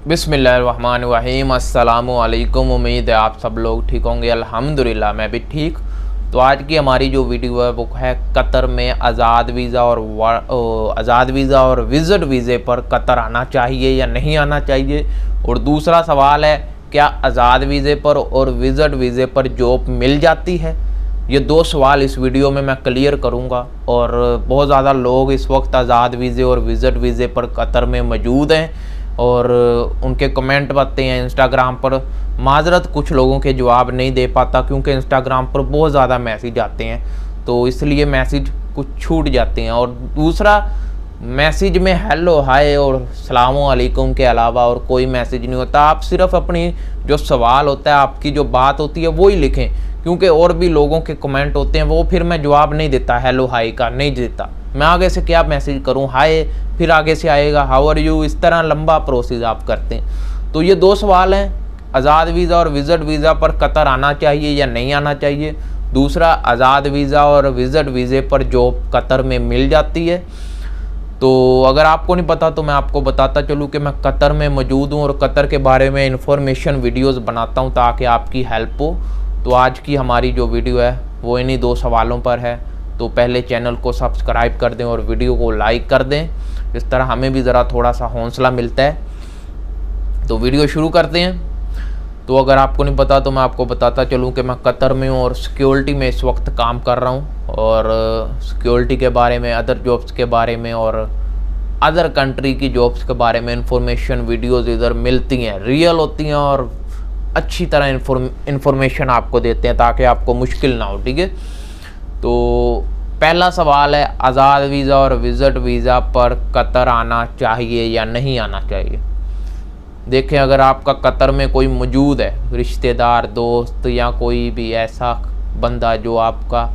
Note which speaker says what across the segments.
Speaker 1: बिस्मिल्लाहिर्रहमानिर्रहीम। अस्सलामुअलैकुम। उम्मीद है आप सब लोग ठीक होंगे। अल्हम्दुलिल्लाह मैं भी ठीक। तो आज की हमारी जो वीडियो है वो है कतर में आज़ाद वीज़ा और विज़िट वीज़े पर कतर आना चाहिए या नहीं आना चाहिए। और दूसरा सवाल है, क्या आज़ाद वीज़े पर और विज़िट वीज़े पर जॉब मिल जाती है। ये दो सवाल इस वीडियो में मैं क्लियर करूँगा। और बहुत ज़्यादा लोग इस वक्त आज़ाद वीज़े और विज़िट वीज़े पर कतर में मौजूद हैं और उनके कमेंट आते हैं इंस्टाग्राम पर। माजरत कुछ लोगों के जवाब नहीं दे पाता क्योंकि इंस्टाग्राम पर बहुत ज़्यादा मैसेज आते हैं, तो इसलिए मैसेज कुछ छूट जाते हैं। और दूसरा, मैसेज में हेलो हाय और सलामो अलैकुम के अलावा और कोई मैसेज नहीं होता। आप सिर्फ अपनी जो सवाल होता है, आपकी जो बात होती है वो ही लिखें, क्योंकि और भी लोगों के कमेंट होते हैं वो फिर मैं जवाब नहीं देता, हेलो हाय का नहीं देता। मैं आगे से क्या मैसेज करूं, हाय फिर आगे से आएगा हाउ आर यू, इस तरह लंबा प्रोसेस आप करते हैं। तो ये दो सवाल हैं, आज़ाद वीज़ा और विज़िट वीज़ा पर कतर आना चाहिए या नहीं आना चाहिए। दूसरा, आज़ाद वीज़ा और विज़िट वीज़े पर जॉब कतर में मिल जाती है। तो अगर आपको नहीं पता तो मैं आपको बताता चलूँ कि मैं कतर में मौजूद हूँ और कतर के बारे में इंफॉर्मेशन वीडियोज़ बनाता हूँ ताकि आपकी हेल्प हो। तो आज की हमारी जो वीडियो है वो इन्हीं दो सवालों पर है। तो पहले चैनल को सब्सक्राइब कर दें और वीडियो को लाइक कर दें, इस तरह हमें भी ज़रा थोड़ा सा हौसला मिलता है। तो वीडियो शुरू करते हैं। तो अगर आपको नहीं पता तो मैं आपको बताता चलूं कि मैं कतर में हूं और सिक्योरिटी में इस वक्त काम कर रहा हूं। और सिक्योरिटी के बारे में, अदर जॉब्स के बारे में और अदर कंट्री की जॉब्स के बारे में इंफॉर्मेशन वीडियोज़ इधर मिलती हैं, रियल होती हैं और अच्छी तरह इंफॉर्मेशन आपको देते हैं ताकि आपको मुश्किल ना हो। ठीक है, तो पहला सवाल है, आज़ाद वीज़ा और विज़िट वीज़ा पर कतर आना चाहिए या नहीं आना चाहिए। देखें, अगर आपका कतर में कोई मौजूद है, रिश्तेदार, दोस्त या कोई भी ऐसा बंदा जो आपका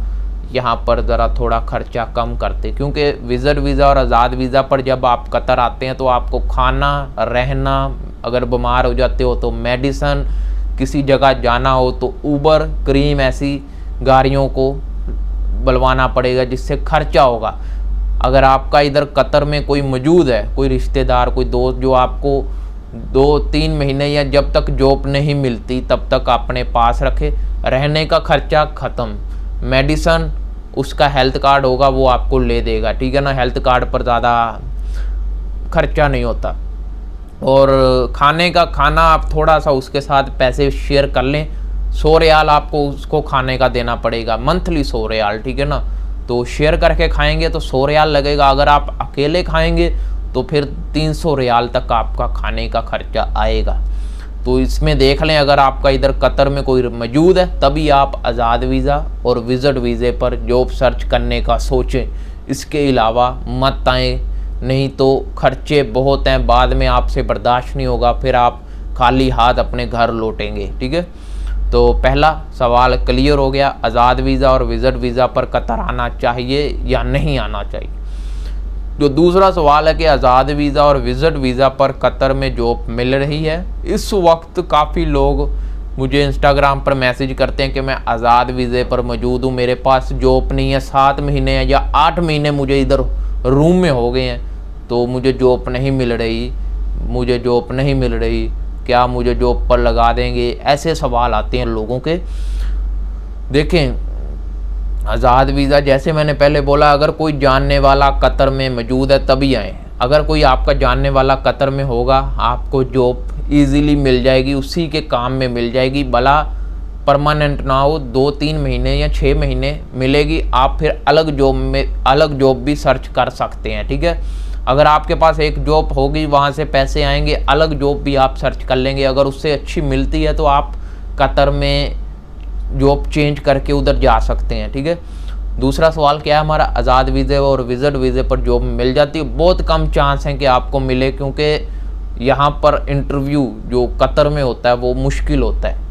Speaker 1: यहाँ पर ज़रा थोड़ा खर्चा कम करते, क्योंकि विज़िट वीज़ा और आज़ाद वीज़ा पर जब आप कतर आते हैं तो आपको खाना, रहना, अगर बीमार हो जाते हो तो मेडिसन, किसी जगह जाना हो तो ऊबर, क्रीम, ऐसी गाड़ियों को बुलवाना पड़ेगा जिससे खर्चा होगा। अगर आपका इधर कतर में कोई मौजूद है, कोई रिश्तेदार, कोई दोस्त जो आपको 2-3 महीने या जब तक जॉब नहीं मिलती तब तक अपने पास रखे, रहने का खर्चा ख़त्म, मेडिसन उसका हेल्थ कार्ड होगा वो आपको ले देगा। ठीक है ना, हेल्थ कार्ड पर ज़्यादा खर्चा नहीं होता। और खाने का खाना आप थोड़ा सा उसके साथ पैसे शेयर कर लें, 100 रियाल आपको उसको खाने का देना पड़ेगा, मंथली 100 रियाल। ठीक है ना, तो शेयर करके खाएंगे तो 100 रियाल लगेगा। अगर आप अकेले खाएंगे तो फिर 300 रियाल तक आपका खाने का खर्चा आएगा। तो इसमें देख लें, अगर आपका इधर कतर में कोई मौजूद है तभी आप आज़ाद वीज़ा और विज़िट वीज़े पर जॉब सर्च करने का सोचें, इसके अलावा मत आएँ, नहीं तो खर्चे बहुत हैं, बाद में आपसे बर्दाश्त नहीं होगा, फिर आप खाली हाथ अपने घर लौटेंगे। ठीक है, तो पहला सवाल क्लियर हो गया, आज़ाद वीज़ा और विज़िट वीज़ा पर कतर आना चाहिए या नहीं आना चाहिए। जो दूसरा सवाल है कि आज़ाद वीज़ा और विज़िट वीज़ा पर कतर में जॉब मिल रही है। इस वक्त काफ़ी लोग मुझे इंस्टाग्राम पर मैसेज करते हैं कि मैं आज़ाद वीज़े पर मौजूद हूँ, मेरे पास जॉब नहीं है, 7 महीने या 8 महीने मुझे इधर रूम में हो गए हैं तो मुझे जॉब नहीं मिल रही, क्या मुझे जॉब पर लगा देंगे, ऐसे सवाल आते हैं लोगों के। देखें, आज़ाद वीज़ा जैसे मैंने पहले बोला, अगर कोई जानने वाला कतर में मौजूद है तभी आए। अगर कोई आपका जानने वाला कतर में होगा आपको जॉब इजीली मिल जाएगी, उसी के काम में मिल जाएगी, भला परमानेंट ना हो, 2-3 महीने या 6 महीने मिलेगी। आप फिर अलग जॉब भी सर्च कर सकते हैं। ठीक है, अगर आपके पास एक जॉब होगी वहाँ से पैसे आएंगे, अलग जॉब भी आप सर्च कर लेंगे। अगर उससे अच्छी मिलती है तो आप कतर में जॉब चेंज करके उधर जा सकते हैं। ठीक है, दूसरा सवाल क्या है हमारा, आज़ाद वीज़े और विज़िट वीज़े पर जॉब मिल जाती है। बहुत कम चांस हैं कि आपको मिले, क्योंकि यहाँ पर इंटरव्यू जो कतर में होता है वो मुश्किल होता है।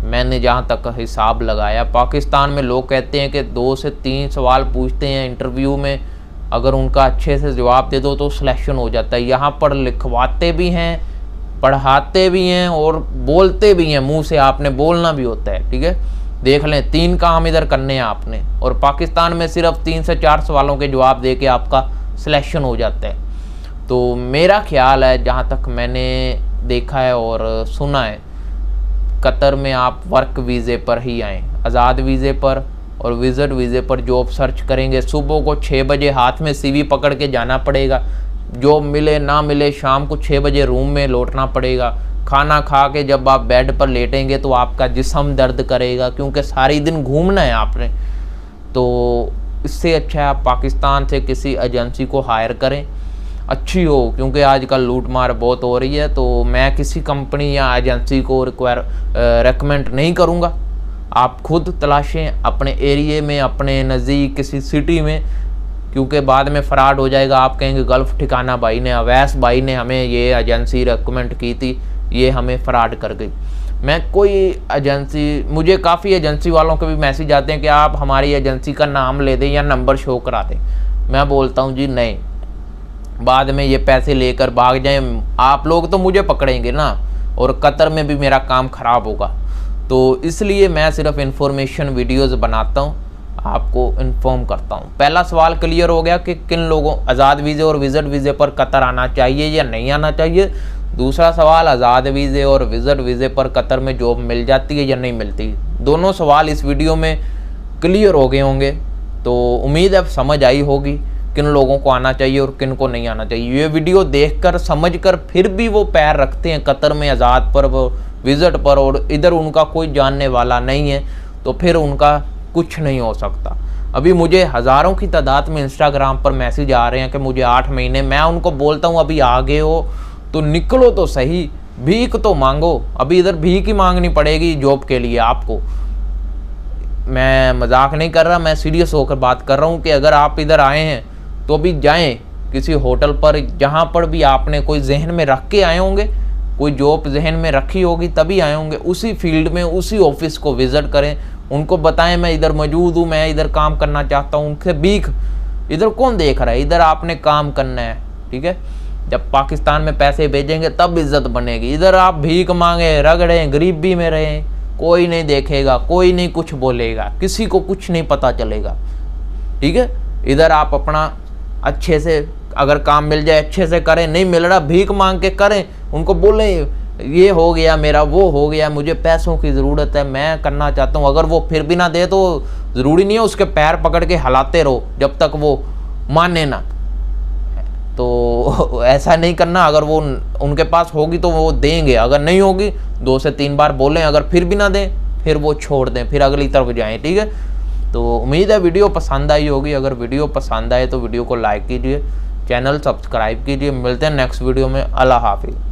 Speaker 1: मैंने जहाँ तक हिसाब लगाया, पाकिस्तान में लोग कहते हैं कि 2 से 3 सवाल पूछते हैं इंटरव्यू में, अगर उनका अच्छे से जवाब दे दो तो सिलेक्शन हो जाता है। यहाँ पर लिखवाते भी हैं, पढ़ाते भी हैं और बोलते भी हैं, मुंह से आपने बोलना भी होता है। ठीक है, देख लें, 3 काम इधर करने हैं आपने, और पाकिस्तान में सिर्फ 3 से 4 सवालों के जवाब दे के आपका सिलेक्शन हो जाता है। तो मेरा ख्याल है, जहाँ तक मैंने देखा है और सुना है, कतर में आप वर्क वीज़े पर ही आएँ, आज़ाद वीज़े पर और विज़िट वीज़े पर जॉब सर्च करेंगे। सुबह को 6 बजे हाथ में CV पकड़ के जाना पड़ेगा, जॉब मिले ना मिले शाम को 6 बजे रूम में लौटना पड़ेगा। खाना खा के जब आप बेड पर लेटेंगे तो आपका जिस्म दर्द करेगा, क्योंकि सारी दिन घूमना है आपने। तो इससे अच्छा है आप पाकिस्तान से किसी एजेंसी को हायर करें, अच्छी हो, क्योंकि आजकल लूट मार बहुत हो रही है। तो मैं किसी कंपनी या एजेंसी को रेकमेंड नहीं करूँगा। आप खुद तलाशें अपने एरिए में, अपने नज़दीक किसी सिटी में, क्योंकि बाद में फ़्रॉड हो जाएगा। आप कहेंगे गल्फ़ ठिकाना भाई ने, अवैस भाई ने हमें ये एजेंसी रेकमेंड की थी, ये हमें फ़्रॉड कर गई। मैं कोई एजेंसी, मुझे काफ़ी एजेंसी वालों के भी मैसेज आते हैं कि आप हमारी एजेंसी का नाम ले दें या नंबर शो करा दें। मैं बोलता हूँ जी नहीं, बाद में ये पैसे लेकर भाग जाएं, आप लोग तो मुझे पकड़ेंगे ना, और कतर में भी मेरा काम ख़राब होगा। तो इसलिए मैं सिर्फ इन्फॉर्मेशन वीडियोज़ बनाता हूँ, आपको इन्फॉर्म करता हूँ। पहला सवाल क्लियर हो गया कि किन लोगों आज़ाद वीज़े और विज़िट वीज़े पर कतर आना चाहिए या नहीं आना चाहिए। दूसरा सवाल, आज़ाद वीज़े और विज़िट वीज़े पर कतर में जॉब मिल जाती है या नहीं मिलती। दोनों सवाल इस वीडियो में क्लियर हो गए होंगे। तो उम्मीद है समझ आई होगी किन लोगों को आना चाहिए और किन को नहीं आना चाहिए। ये वीडियो देखकर समझकर फिर भी वो पैर रखते हैं कतर में, आज़ाद पर, विज़िट पर, और इधर उनका कोई जानने वाला नहीं है, तो फिर उनका कुछ नहीं हो सकता। अभी मुझे हज़ारों की तादाद में इंस्टाग्राम पर मैसेज आ रहे हैं कि मुझे 8 महीने, मैं उनको बोलता हूँ अभी आगे हो तो निकलो तो सही, भीख तो मांगो। अभी इधर भीख ही मांगनी पड़ेगी जॉब के लिए आपको। मैं मजाक नहीं कर रहा, मैं सीरियस होकर बात कर रहा हूँ कि अगर आप इधर आए हैं तो अभी जाएं किसी होटल पर, जहाँ पर भी आपने कोई जहन में रख के आए होंगे, कोई जॉब जहन में रखी होगी तभी आए होंगे, उसी फील्ड में उसी ऑफिस को विज़िट करें, उनको बताएं मैं इधर मौजूद हूँ, मैं इधर काम करना चाहता हूँ। उनसे भीख, इधर कौन देख रहा है, इधर आपने काम करना है, ठीक है। जब पाकिस्तान में पैसे भेजेंगे तब इज्जत बनेगी। इधर आप भीख मांगे, रगड़ें, गरीबी में रहें, कोई नहीं देखेगा, कोई नहीं कुछ बोलेगा, किसी को कुछ नहीं पता चलेगा, ठीक है। इधर आप अपना अच्छे से, अगर काम मिल जाए अच्छे से करें, नहीं मिल रहा भीख मांग के करें, उनको बोलें ये हो गया मेरा, वो हो गया, मुझे पैसों की ज़रूरत है, मैं करना चाहता हूँ। अगर वो फिर भी ना दे तो ज़रूरी नहीं है उसके पैर पकड़ के हिलाते रहो जब तक वो माने ना। तो ऐसा नहीं करना, अगर वो उनके पास होगी तो वो देंगे, अगर नहीं होगी 2 से 3 बार बोलें, अगर फिर भी ना दें फिर वो छोड़ दें, फिर अगली तरफ जाएं, ठीक है। तो उम्मीद है वीडियो पसंद आई होगी। अगर वीडियो पसंद आए तो वीडियो को लाइक कीजिए, चैनल सब्सक्राइब कीजिए। मिलते हैं नेक्स्ट वीडियो में। अल्लाह हाफिज़।